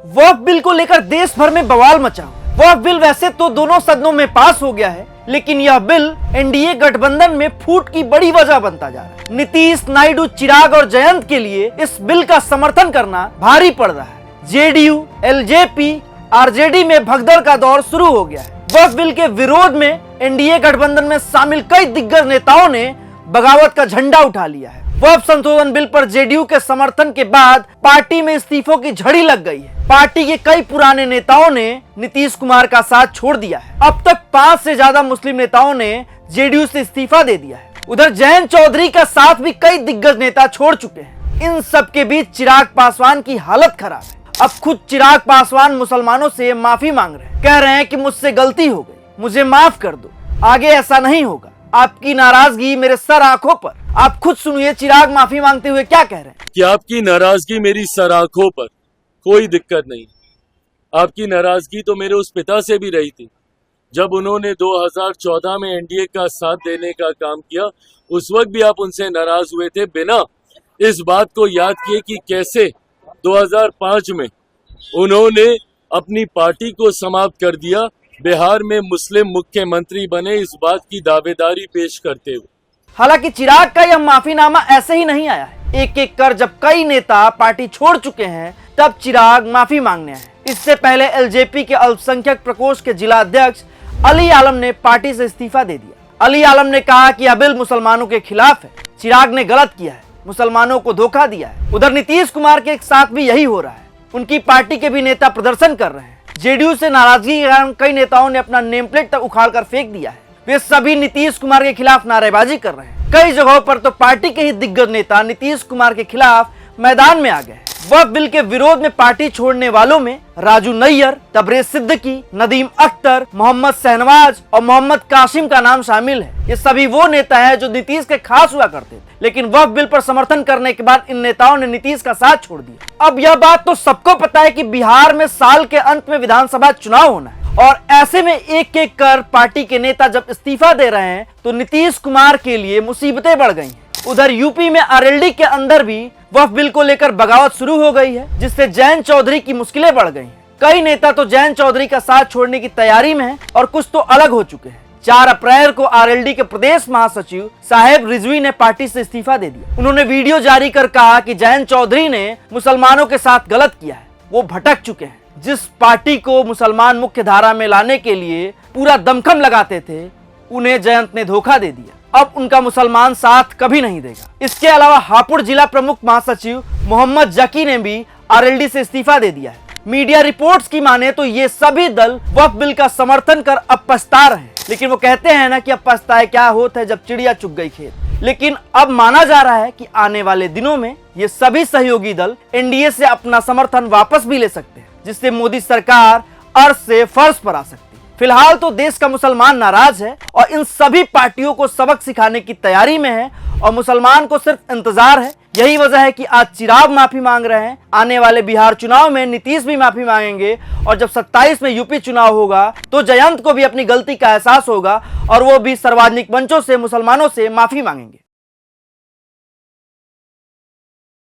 वक्फ bill को लेकर देश भर में बवाल मचा। वक्फ बिल वैसे तो दोनों सदनों में पास हो गया है, लेकिन यह बिल एनडीए गठबंधन में फूट की बड़ी वजह बनता जा रहा है। नीतीश, नायडू, चिराग और जयंत के लिए इस बिल का समर्थन करना भारी पड़ रहा है। जेडीयू, एलजेपी, आरजेडी में भगदड़ का दौर शुरू हो गया है। वक्फ बिल के विरोध में एनडीए गठबंधन में शामिल कई दिग्गज नेताओं ने बगावत का झंडा उठा लिया है। वक्फ संशोधन बिल पर जेडीयू के समर्थन के बाद पार्टी में इस्तीफों की झड़ी लग गई है। पार्टी के कई पुराने नेताओं ने नीतीश कुमार का साथ छोड़ दिया है। अब तक 5 से ज्यादा मुस्लिम नेताओं ने जेडीयू से इस्तीफा दे दिया है। उधर जयंत चौधरी का साथ भी कई दिग्गज नेता छोड़ चुके हैं। इन सब के बीच चिराग पासवान की हालत खराब है। अब खुद चिराग पासवान मुसलमानों से माफी मांग रहे हैं। कह रहे हैं कि मुझसे गलती हो गई, मुझे माफ कर दो, आगे ऐसा नहीं होगा। आपकी नाराजगी मेरे सर आंखों पर। आप खुद सुनिए चिराग माफी मांगते हुए क्या कह रहे हैं। कि आपकी नाराजगी मेरी सर आंखों पर, कोई दिक्कत नहीं। आपकी नाराजगी तो मेरे उस पिता से भी रही थी जब उन्होंने 2014 में एनडीए का साथ देने का काम किया। उस वक्त भी आप उनसे नाराज हुए थे, बिना इस बात को याद किए कि कैसे 2005 में उन्होंने अपनी पार्टी को समाप्त कर दिया, बिहार में मुस्लिम मुख्यमंत्री बने, इस बात की दावेदारी पेश करते हुए। हालांकि चिराग का यह माफीनामा ऐसे ही नहीं आया है। एक एक कर जब कई नेता पार्टी छोड़ चुके हैं, तब चिराग माफी मांगने आए। इससे पहले एलजेपी के अल्पसंख्यक प्रकोष्ठ के जिला अध्यक्ष अली आलम ने पार्टी से इस्तीफा दे दिया। अली आलम ने कहा कि यह बिल मुसलमानों के खिलाफ है, चिराग ने गलत किया है, मुसलमानों को धोखा दिया है। उधर नीतीश कुमार के साथ भी यही हो रहा है। उनकी पार्टी के भी नेता प्रदर्शन कर रहे हैं। जेडीयू से नाराजगी के कारण कई नेताओं ने अपना नेम प्लेट तक उखाड़कर फेंक दिया है। वे सभी नीतीश कुमार के खिलाफ नारेबाजी कर रहे हैं। कई जगहों पर तो पार्टी के ही दिग्गज नेता नीतीश कुमार के खिलाफ मैदान में आ गए। वक्फ बिल के विरोध में पार्टी छोड़ने वालों में राजू नैयर, तबरेज सिद्दीकी, नदीम अख्तर, मोहम्मद शहनवाज और मोहम्मद कासिम का नाम शामिल है। ये सभी वो नेता हैं जो नीतीश के खास हुआ करते थे, लेकिन वक्फ बिल पर समर्थन करने के बाद इन नेताओं ने नीतीश का साथ छोड़ दिया। अब यह बात तो सबको पता है कि बिहार में साल के अंत में विधानसभा चुनाव होना है, और ऐसे में एक एक कर पार्टी के नेता जब इस्तीफा दे रहे हैं तो नीतीश कुमार के लिए मुसीबतें बढ़ गई हैं। उधर यूपी में आरएलडी के अंदर भी वक्फ बिल को लेकर बगावत शुरू हो गई है, जिससे जयंत चौधरी की मुश्किलें बढ़ गई हैं। कई नेता तो जयंत चौधरी का साथ छोड़ने की तैयारी में हैं और कुछ तो अलग हो चुके हैं। 4 अप्रैल को आरएलडी के प्रदेश महासचिव साहेब रिजवी ने पार्टी से इस्तीफा दे दिया। उन्होंने वीडियो जारी कर कहा कि जयंत चौधरी ने मुसलमानों के साथ गलत किया है, वो भटक चुके हैं। जिस पार्टी को मुसलमान मुख्य धारा में लाने के लिए पूरा दमखम लगाते थे, उन्हें जयंत ने धोखा दे दिया। अब उनका मुसलमान साथ कभी नहीं देगा। इसके अलावा हापुड़ जिला प्रमुख महासचिव मोहम्मद जकी ने भी आरएलडी से इस्तीफा दे दिया है। मीडिया रिपोर्ट्स की माने तो ये सभी दल वक्फ बिल का समर्थन कर अब पछता रहे हैं, लेकिन वो कहते हैं ना कि अब पछताए क्या होता है जब चिड़िया चुग गई खेत। लेकिन अब माना जा रहा है कि आने वाले दिनों में ये सभी सहयोगी दल एनडीए से अपना समर्थन वापस भी ले सकते हैं, जिससे मोदी सरकार अर्श से फर्श पर आ सकती है। फिलहाल तो देश का मुसलमान नाराज है और इन सभी पार्टियों को सबक सिखाने की तैयारी में है, और मुसलमान को सिर्फ इंतजार है। यही वजह है कि आज चिराग माफी मांग रहे हैं। आने वाले बिहार चुनाव में नीतीश भी माफी मांगेंगे, और जब 27 में यूपी चुनाव होगा तो जयंत को भी अपनी गलती का एहसास होगा और वो भी सार्वजनिक मंचों से मुसलमानों से माफी मांगेंगे।